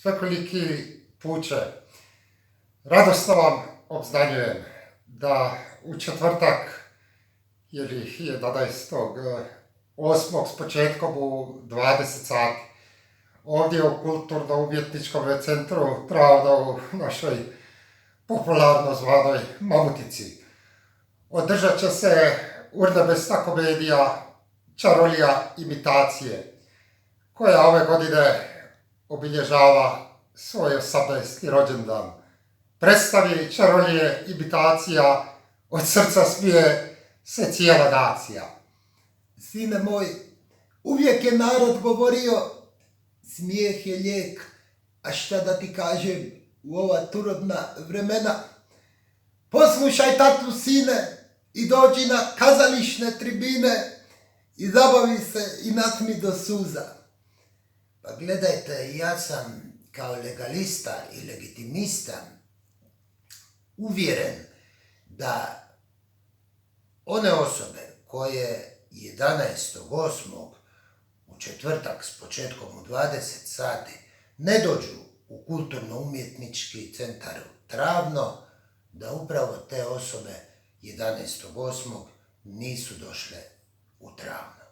Svekoliki puče, radosno vam obznanjujem da u četvrtak ili 11.8. s početkom u 20 sati ovdje u Kulturno-umjetničkom centru Travno u našoj popularno zvanoj Mamutici održat će se urnebesna komedija Čarolija imitacije, koja ove godine obilježava svoj 18. rođendan. Predstavi Čarolije imitacija, od srca smije se cijela nacija. Sine moj, uvijek je narod govorio, smijeh je lijek, a šta da ti kažem u ova turobna vremena? Poslušaj tatu, sine, i dođi na kazališne tribine i zabavi se i nasmi do suza. Pa gledajte, ja sam kao legalista i legitimista uvjeren da one osobe koje 11.8. u četvrtak s početkom u 20 sati ne dođu u Kulturno-umjetnički centar Travno, da upravo te osobe 11.8. nisu došle u Travno.